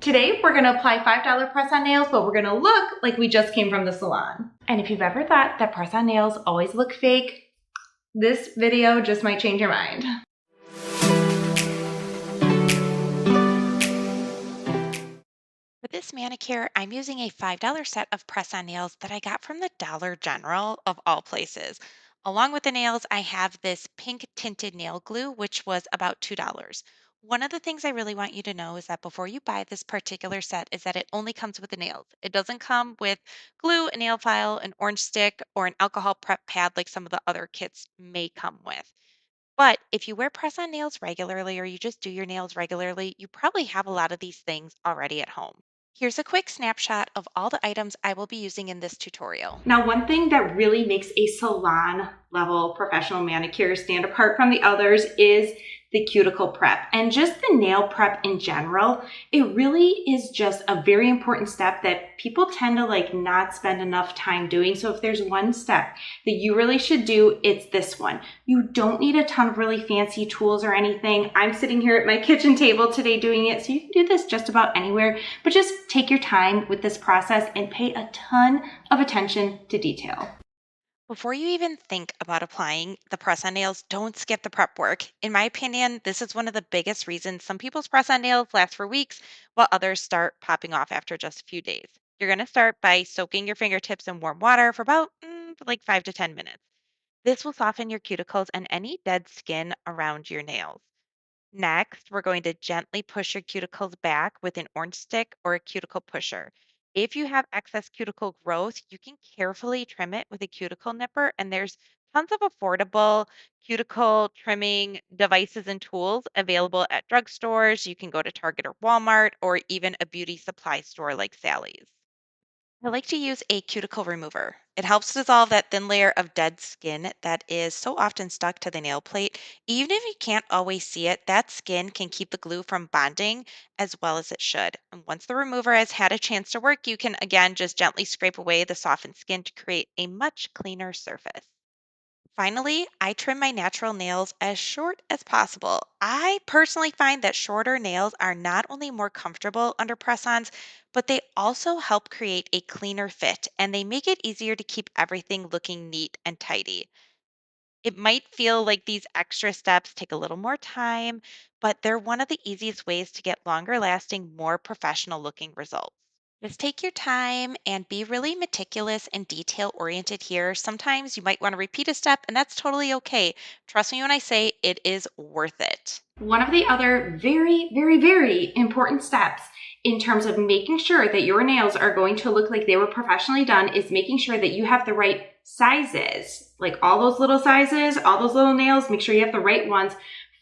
Today, we're gonna apply $5 press-on nails, but we're gonna look like we just came from the salon. And if you've ever thought that press-on nails always look fake, this video just might change your mind. For this manicure, I'm using a $5 set of press-on nails that I got from the Dollar General of all places. Along with the nails, I have this pink tinted nail glue, which was about $2. One of the things I really want you to know is that before you buy this particular set is that it only comes with the nails. It doesn't come with glue, a nail file, an orange stick, or an alcohol prep pad like some of the other kits may come with. But if you wear press-on nails regularly or you just do your nails regularly, you probably have a lot of these things already at home. Here's a quick snapshot of all the items I will be using in this tutorial. Now, one thing that really makes a salon level professional manicure stand apart from the others is the cuticle prep and just the nail prep in general. It really is just a very important step that people tend to not spend enough time doing. So if there's one step that you really should do, it's this one. You don't need a ton of really fancy tools or anything. I'm sitting here at my kitchen table today doing it, so you can do this just about anywhere, but just take your time with this process and pay a ton of attention to detail. Before you even think about applying the press-on nails, don't skip the prep work. In my opinion, this is one of the biggest reasons some people's press-on nails last for weeks while others start popping off after just a few days. You're going to start by soaking your fingertips in warm water for about 5 to 10 minutes. This will soften your cuticles and any dead skin around your nails. Next, we're going to gently push your cuticles back with an orange stick or a cuticle pusher. If you have excess cuticle growth, you can carefully trim it with a cuticle nipper, and there's tons of affordable cuticle trimming devices and tools available at drugstores. You can go to Target or Walmart, or even a beauty supply store like Sally's. I like to use a cuticle remover. It helps dissolve that thin layer of dead skin that is so often stuck to the nail plate. Even if you can't always see it, that skin can keep the glue from bonding as well as it should. And once the remover has had a chance to work, you can again just gently scrape away the softened skin to create a much cleaner surface. Finally, I trim my natural nails as short as possible. I personally find that shorter nails are not only more comfortable under press-ons, but they also help create a cleaner fit and they make it easier to keep everything looking neat and tidy. It might feel like these extra steps take a little more time, but they're one of the easiest ways to get longer lasting, more professional looking results. Just take your time and be really meticulous and detail oriented here. Sometimes you might want to repeat a step, and that's totally okay. Trust me when I say it is worth it. One of the other very, very, very important steps in terms of making sure that your nails are going to look like they were professionally done is making sure that you have the right sizes, like all those little sizes, all those little nails, make sure you have the right ones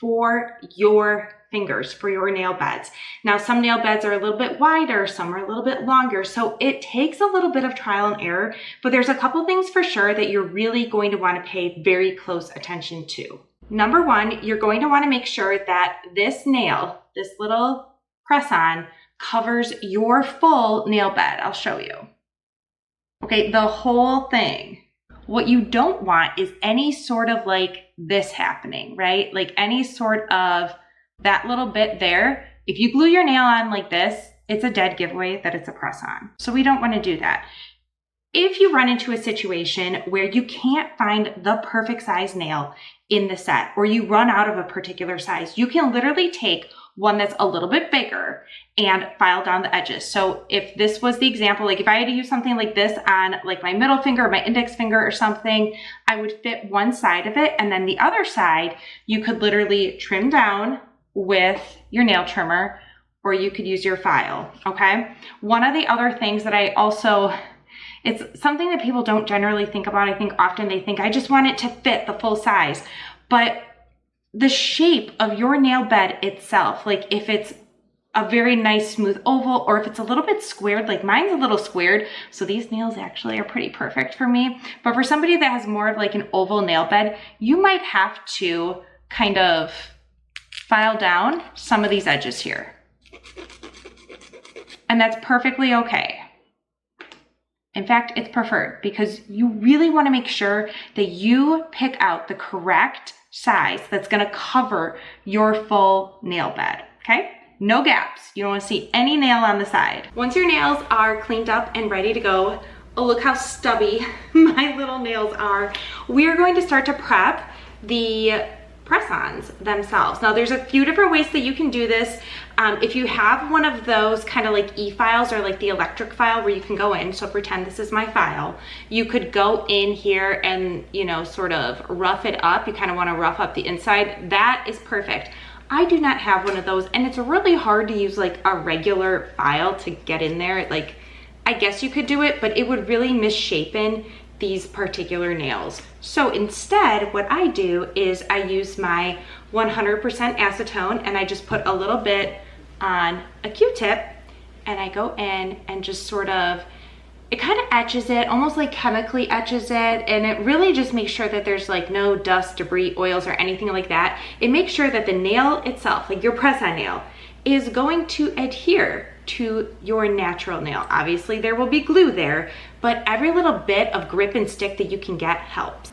for your fingers, for your nail beds. Now, some nail beds are a little bit wider, some are a little bit longer, so it takes a little bit of trial and error, but there's a couple things for sure that you're really going to want to pay very close attention to. Number one, you're going to want to make sure that this nail, this little press-on, covers your full nail bed. I'll show you. Okay, the whole thing. What you don't want is any sort of this happening, right? Like any sort of that little bit there. If you glue your nail on like this, it's a dead giveaway that it's a press-on. So we don't want to do that. If you run into a situation where you can't find the perfect size nail in the set, or you run out of a particular size, you can literally take one that's a little bit bigger and file down the edges. So if this was the example, if I had to use something like this on my middle finger or my index finger or something, I would fit one side of it, and then the other side, you could literally trim down with your nail trimmer, or you could use your file, okay? One of the other things that it's something that people don't generally think about. I think often they think, I just want it to fit the full size. But the shape of your nail bed itself, if it's a very nice smooth oval, or if it's a little bit squared, like mine's a little squared, so these nails actually are pretty perfect for me. But for somebody that has more of an oval nail bed, you might have to kind of file down some of these edges here. And that's perfectly okay. In fact, it's preferred because you really want to make sure that you pick out the correct size that's going to cover your full nail bed, okay? No gaps. You don't want to see any nail on the side. Once your nails are cleaned up and ready to go, oh, look how stubby my little nails are. We are going to start to prep the press-ons themselves. Now there's a few different ways that you can do this. If you have one of those kind of like e-files or like the electric file where you can go in, so pretend this is my file, you could go in here and, you know, sort of rough it up. You kind of want to rough up the inside. That is perfect. I do not have one of those, and it's really hard to use like a regular file to get in there. Like, I guess you could do it, but it would really misshapen these particular nails. So instead, what I do is I use my 100% acetone and I just put a little bit on a Q-tip and I go in and just sort of, it kind of etches it, almost like chemically etches it, and it really just makes sure that there's like no dust, debris, oils, or anything like that. It makes sure that the nail itself, like your press-on nail, is going to adhere to your natural nail. Obviously there will be glue there, but every little bit of grip and stick that you can get helps.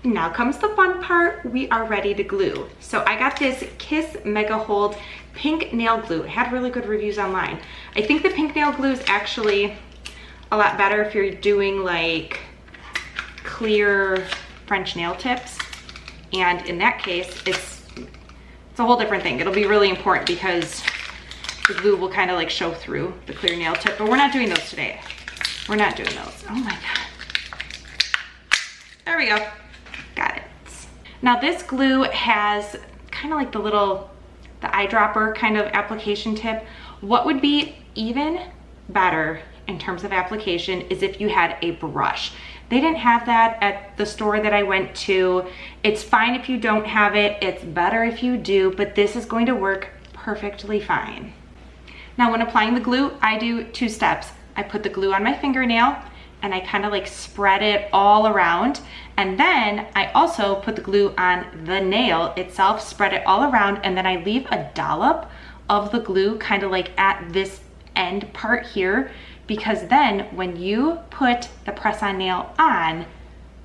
Now comes the fun part. We are ready to glue. So I got this Kiss Mega Hold pink nail glue. It had really good reviews online. I think the pink nail glue is actually a lot better if you're doing like clear French nail tips. And in that case, it's a whole different thing. It'll be really important because the glue will kind of like show through the clear nail tip, but we're not doing those today. We're not doing those. Oh my God. There we go. Got it. Now this glue has kind of like the eyedropper kind of application tip. What would be even better in terms of application is if you had a brush. They didn't have that at the store that I went to. It's fine if you don't have it. It's better if you do, but this is going to work perfectly fine. Now when applying the glue, I do 2 steps. I put the glue on my fingernail and I kind of like spread it all around. And then I also put the glue on the nail itself, spread it all around, and then I leave a dollop of the glue kind of like at this end part here, because then when you put the press-on nail on,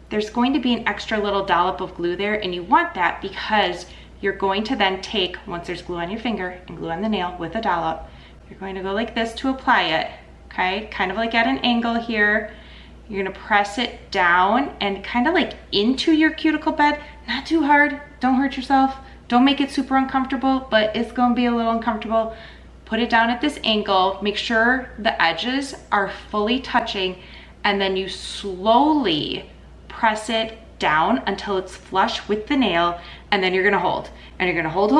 there's going to be an extra little dollop of glue there, and you want that because you're going to then take, once there's glue on your finger and glue on the nail with a dollop, you're going to go like this to apply it, okay? Kind of like at an angle here. You're gonna press it down and kind of like into your cuticle bed, not too hard, don't hurt yourself, don't make it super uncomfortable, but it's gonna be a little uncomfortable. Put it down at this angle, make sure the edges are fully touching, and then you slowly press it down until it's flush with the nail, and then you're gonna hold. And you're gonna hold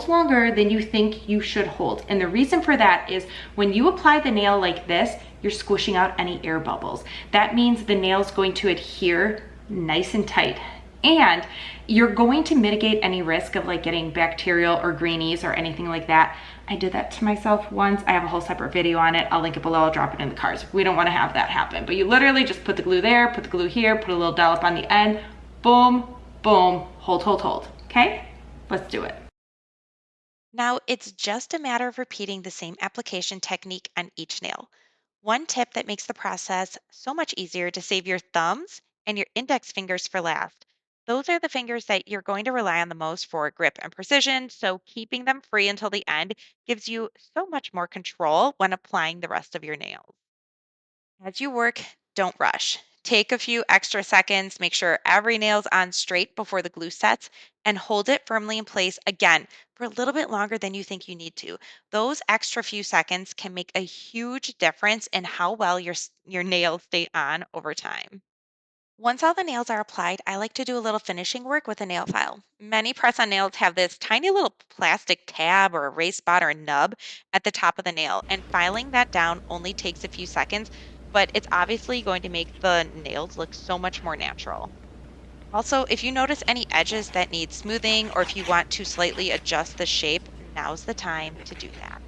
longer than you think you should hold. And the reason for that is when you apply the nail like this, you're squishing out any air bubbles. That means the nail's going to adhere nice and tight. And you're going to mitigate any risk of like getting bacterial or greenies or anything like that. I did that to myself once. I have a whole separate video on it. I'll link it below. I'll drop it in the cards. We don't want to have that happen. But you literally just put the glue there, put the glue here, put a little dollop on the end, boom, boom, hold. Okay? Let's do it. Now it's just a matter of repeating the same application technique on each nail. One tip that makes the process so much easier to save your thumbs and your index fingers for last. Those are the fingers that you're going to rely on the most for grip and precision, so keeping them free until the end gives you so much more control when applying the rest of your nails. As you work, don't rush. Take a few extra seconds, make sure every nail's on straight before the glue sets, and hold it firmly in place again for a little bit longer than you think you need to. Those extra few seconds can make a huge difference in how well your nails stay on over time. Once all the nails are applied, I like to do a little finishing work with a nail file. Many press on nails have this tiny little plastic tab or erase spot or a nub at the top of the nail, and filing that down only takes a few seconds, but it's obviously going to make the nails look so much more natural. Also, if you notice any edges that need smoothing or if you want to slightly adjust the shape, now's the time to do that.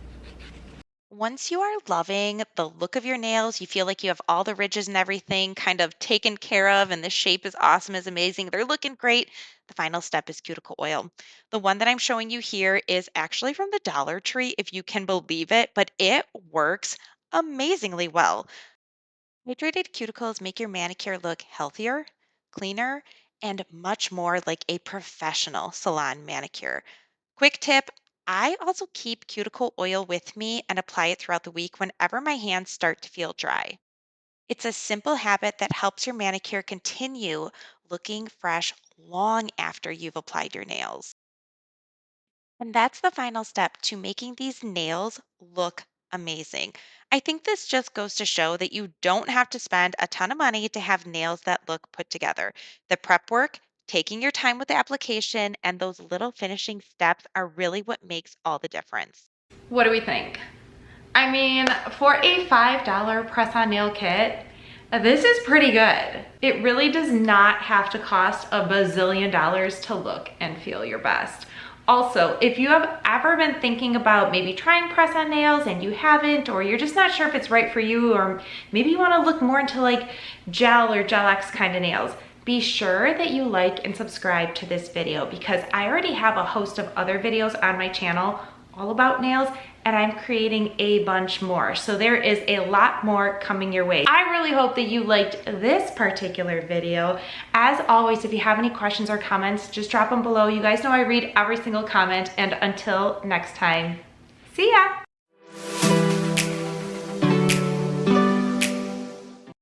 Once you are loving the look of your nails, you feel like you have all the ridges and everything kind of taken care of, and the shape is awesome, is amazing. They're looking great. The final step is cuticle oil. The one that I'm showing you here is actually from the Dollar Tree, if you can believe it, but it works amazingly well. Hydrated cuticles make your manicure look healthier, cleaner, and much more like a professional salon manicure. Quick tip, I also keep cuticle oil with me and apply it throughout the week whenever my hands start to feel dry. It's a simple habit that helps your manicure continue looking fresh long after you've applied your nails. And that's the final step to making these nails look amazing. I think this just goes to show that you don't have to spend a ton of money to have nails that look put together. The prep work, taking your time with the application, and those little finishing steps are really what makes all the difference. What do we think? I mean, for a $5 press-on nail kit, this is pretty good. It really does not have to cost a bazillion dollars to look and feel your best. Also, if you have ever been thinking about maybe trying press-on nails and you haven't, or you're just not sure if it's right for you, or maybe you want to look more into like gel or Gel-X kind of nails, be sure that you like and subscribe to this video because I already have a host of other videos on my channel all about nails, and I'm creating a bunch more. So there is a lot more coming your way. I really hope that you liked this particular video. As always, if you have any questions or comments, just drop them below. You guys know I read every single comment, and until next time, see ya.